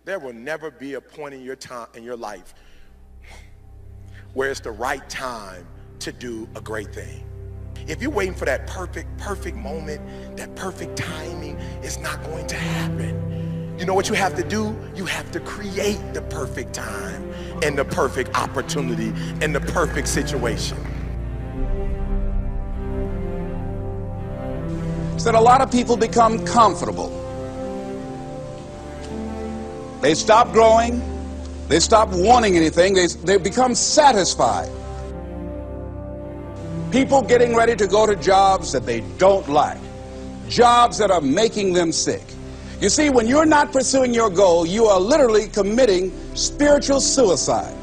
There will never be a point in your time in your life where it's the right time to do a great thing. If you're waiting for that perfect moment, that perfect timing, it's not going to happen. You know what you have to do? You have to create the perfect time and the perfect opportunity and the perfect situation. So that a lot of people become comfortable. They stop growing. They stop wanting anything. They become satisfied. People getting ready to go to jobs that they don't like. Jobs that are making them sick. You see, when you're not pursuing your goal, you are literally committing spiritual suicide.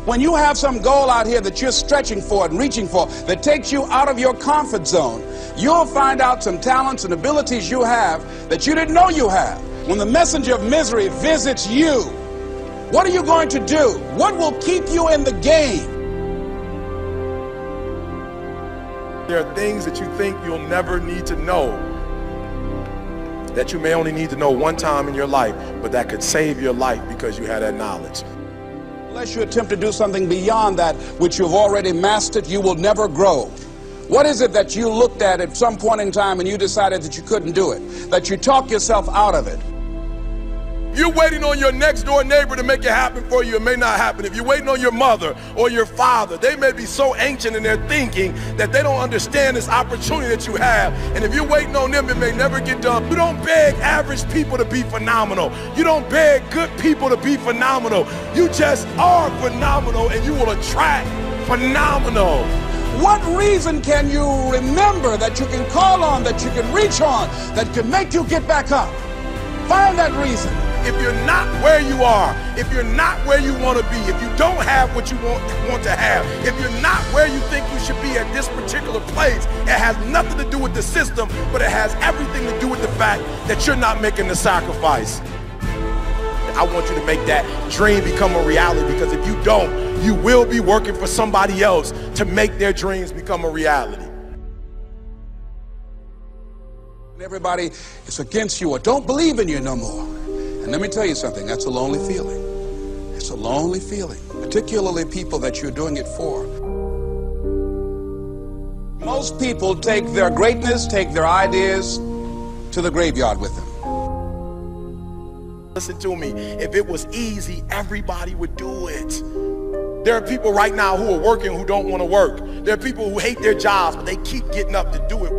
When you have some goal out here that you're stretching for and reaching for that takes you out of your comfort zone, you'll find out some talents and abilities you have that you didn't know you have. When the messenger of misery visits you, what are you going to do? What will keep you in the game? There are things that you think you'll never need to know, that you may only need to know one time in your life, but that could save your life because you had that knowledge. Unless you attempt to do something beyond that which you've already mastered, you will never grow. What is it that you looked at some point in time and you decided that you couldn't do it, that you talked yourself out of it? You're waiting on your next door neighbor to make it happen for you. It may not happen. If you're waiting on your mother or your father, they may be so ancient in their thinking that they don't understand this opportunity that you have. And if you're waiting on them, it may never get done. You don't beg average people to be phenomenal. You don't beg good people to be phenomenal. You just are phenomenal, and you will attract phenomenal. What reason can you remember that you can call on, that you can reach on, that can make you get back up? Find that reason. If you're not where you are, if you're not where you want to be, if you don't have what you want to have, if you're not where you think you should be at this particular place, it has nothing to do with the system, but it has everything to do with the fact that you're not making the sacrifice. I want you to make that dream become a reality, because if you don't, you will be working for somebody else to make their dreams become a reality. Everybody is against you or don't believe in you no more. And let me tell you something, that's a lonely feeling. It's a lonely feeling, particularly people that you're doing it for. Most people take their greatness, take their ideas to the graveyard with them. Listen to me, if it was easy, everybody would do it. There are people right now who are working who don't want to work. There are people who hate their jobs, but they keep getting up to do it.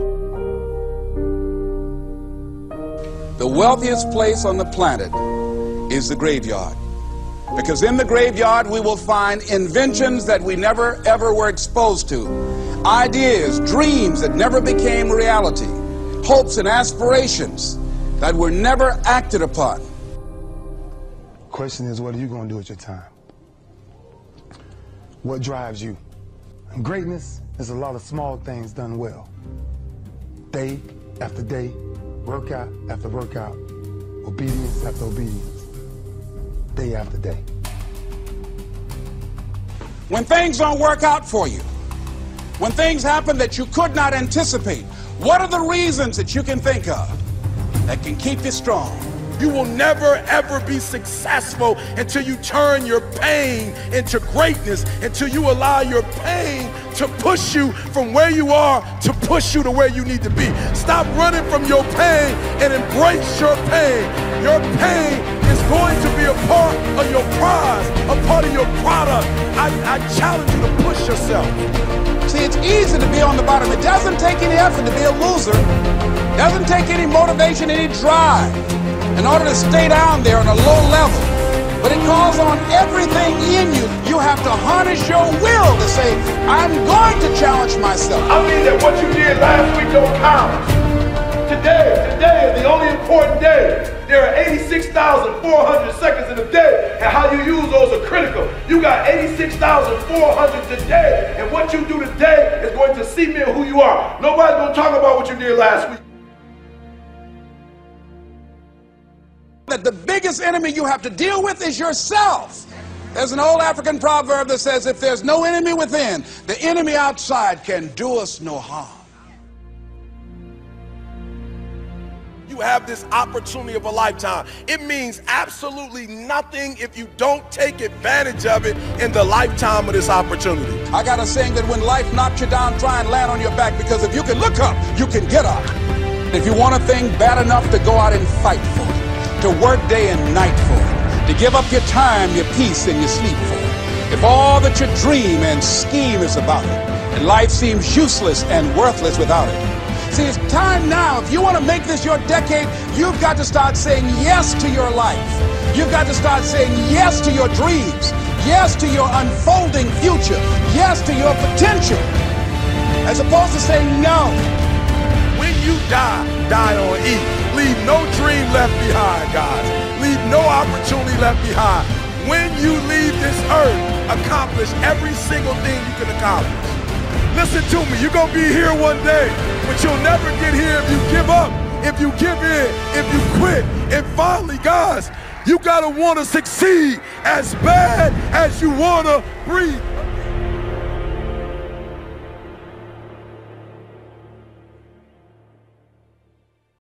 The wealthiest place on the planet is the graveyard. Because in the graveyard we will find inventions that we never ever were exposed to. Ideas, dreams that never became reality. Hopes and aspirations that were never acted upon. Question is, what are you going to do with your time? What drives you? And greatness is a lot of small things done well. Day after day, workout after workout, obedience after obedience, day after day. When things don't work out for you, when things happen that you could not anticipate, what are the reasons that you can think of that can keep you strong? You will never ever be successful until you turn your pain into greatness, until you allow your pain to push you from where you are to push you to where you need to be. Stop running from your pain and embrace your pain. Your pain is going to be a part of your prize, a part of your product. I challenge you to push yourself. See, it's easy to be on the bottom. It doesn't take any effort to be a loser. It doesn't take any motivation, any drive in order to stay down there on a low level. But it calls on everything in you. You have to harness your will to say, I'm going to challenge myself. I mean that what you did last week don't count. Today is the only important day. There are 86,400 seconds in a day, and how you use those are critical. You got 86,400 today, and what you do today is going to cement who you are. Nobody's going to talk about what you did last week. That the biggest enemy you have to deal with is yourself. There's an old African proverb that says, if there's no enemy within, the enemy outside can do us no harm. You you have this opportunity of a lifetime. It means absolutely nothing if you don't take advantage of it in the lifetime of this opportunity. I got a saying that when life knocks you down, try and land on your back, because if you can look up, you can get up. If you want a thing bad enough to go out and fight for it, to work day and night for it, to give up your time, your peace, and your sleep for it, if all that you dream and scheme is about it, and life seems useless and worthless without it. See, it's time now. If you want to make this your decade, you've got to start saying yes to your life. You've got to start saying yes to your dreams, yes to your unfolding future, yes to your potential, as opposed to saying no. When you die, die on E. Leave no dream left behind, guys. Leave no opportunity left behind. When you leave this earth, accomplish every single thing you can accomplish. Listen to me, you're going to be here one day, but you'll never get here if you give up, if you give in, if you quit. And finally, guys, you got to want to succeed as bad as you want to breathe.